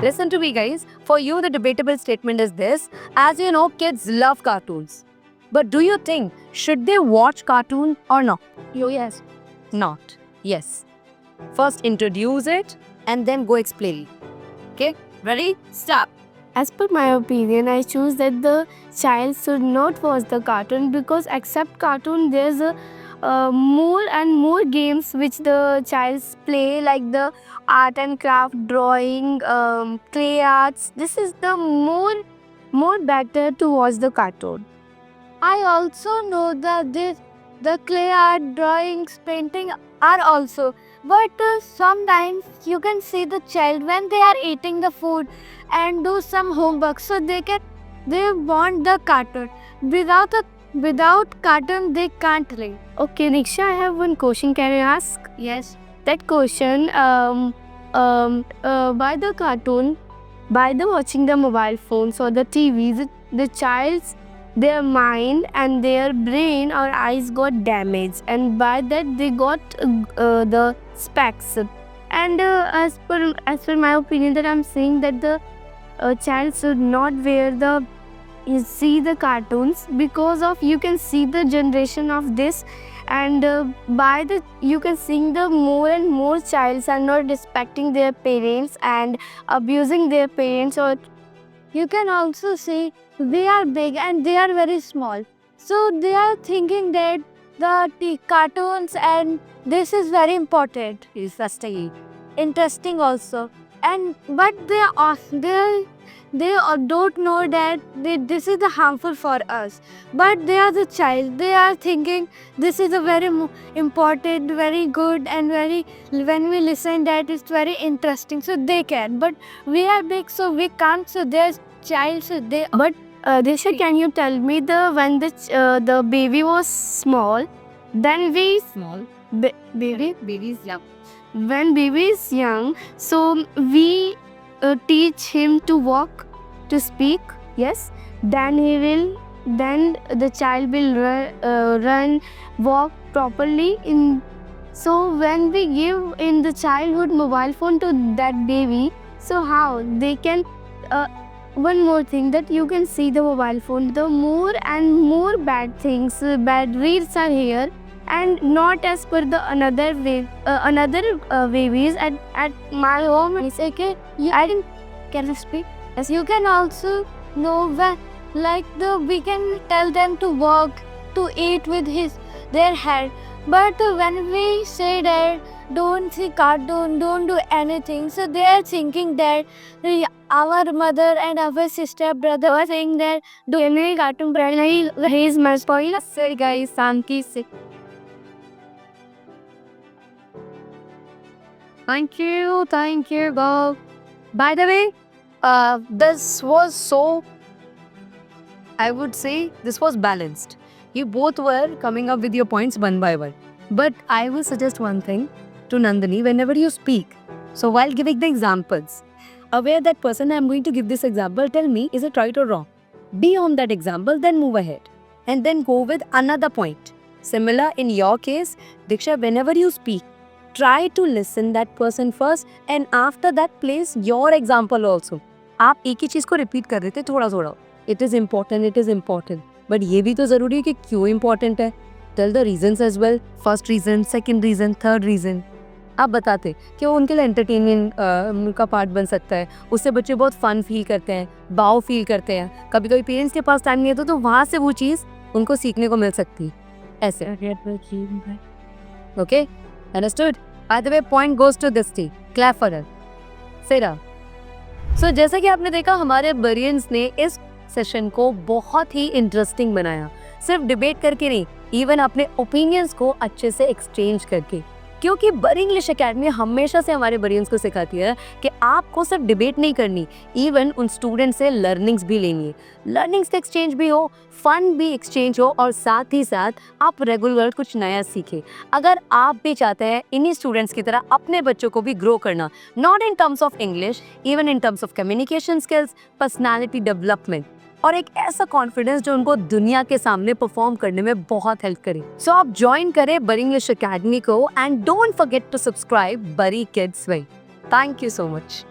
Listen to me, guys. For you, the debatable statement is this. As you know, kids love cartoons. But do you think, should they watch cartoon or not? Yes. Not. Yes. First introduce it and then go explain. Okay? Ready? Stop. As per my opinion, I choose that the child should not watch the cartoon because except cartoon, there's more and more games which the childs play, like the art and craft, drawing, clay arts. This is the more better to watch the cartoon. I also know that the clay art, drawings, painting are also. But sometimes you can see the child when they are eating the food and do some homework, so they want the cartoon. Without cartoon they can't live. Okay, Niksha, I have one question. Can I ask? Yes. That question, by the cartoon, by the watching the mobile phones or the TVs, the child's their mind and their brain or eyes got damaged, and by that they got the specs. And as per my opinion, that I'm saying that the child should not wear the see the cartoons, because of you can see the generation of this, and by the you can see the more and more childs are not respecting their parents and abusing their parents. Or you can also see they are big and they are very small, so they are thinking that the cartoons and this is very important, interesting also. And but they don't know that this is the harmful for us, but they are the child, they are thinking this is a very important, very good, and very, when we listen that it's very interesting, so they can. But we are big, so we can't, so there's child, so they. But Disha, can you tell me when the baby was small, then we Small. baby is young. When baby is young, so we teach him to walk, to speak. Yes, then the child will run, walk properly. So when we give in the childhood mobile phone to that baby, so how they can. One more thing, that you can see the mobile phone, the more and more bad things, bad reels are here, and not as per the another babies at my home. I say, okay, I didn't. Can I speak? Yes, you can also know when, like we can tell them to walk, to eat with their hand. But when we say that don't see cartoon, don't do anything, so they are thinking that our mother and our sister, brother were saying that do any cartoon brand, he is my spoiler. Sir, guys, Sanki. Thank you, Bob. By the way, this was so, I would say, this was balanced. You both were coming up with your points one by one. But I will suggest one thing to Nandini whenever you speak. So while giving the examples, aware that person I'm going to give this example, tell me, is it right or wrong? Be on that example, then move ahead. And then go with another point. Similar in your case, Diksha, whenever you speak, try to listen that person first and after that place your example also. आप एक ही चीज को repeat कर रहे थे थोड़ा थोड़ा. It is important. But ये भी तो जरूरी है कि क्यों important है. Tell the reasons as well. First reason, second reason, third reason. आप बताते कि वो उनके लिए एंटरटेनमेंट का पार्ट बन सकता है. उससे बच्चे बहुत फन फील करते हैं, बाव फील करते हैं. कभी कभी पेरेंट्स के पास टाइम नहीं है तो वहाँ से वो चीज़ उनको सीखने को मिल सकती है. ऐसे. Okay? Understood? By the way, point goes to this tea. Clap for her. Sarah. So, जैसा कि आपने देखा हमारे बरियंस ने इस सेशन को बहुत ही इंटरेस्टिंग बनाया. सिर्फ डिबेट करके नहीं, इवन अपने ओपिनियंस को अच्छे से एक्सचेंज करके. क्योंकि बर इंग्लिश एकेडमी हमेशा से हमारे बरियंस को सिखाती है कि आपको सिर्फ डिबेट नहीं करनी, इवन उन स्टूडेंट से लर्निंग्स भी लेनी है. लर्निंग्स का एक्सचेंज भी हो, फन भी एक्सचेंज हो और साथ ही साथ आप रेगुलर कुछ नया सीखें. अगर आप भी चाहते हैं इन्हीं स्टूडेंट्स की तरह अपने बच्चों को भी ग्रो करना, not in terms of English, even in terms of communication skills, personality development और एक ऐसा कॉन्फिडेंस जो उनको दुनिया के सामने परफॉर्म करने में बहुत हेल्प करे. सो आप ज्वाइन करें बरी इंग्लिश एकेडमी को and don't forget to subscribe Bari kids way. Thank you so much.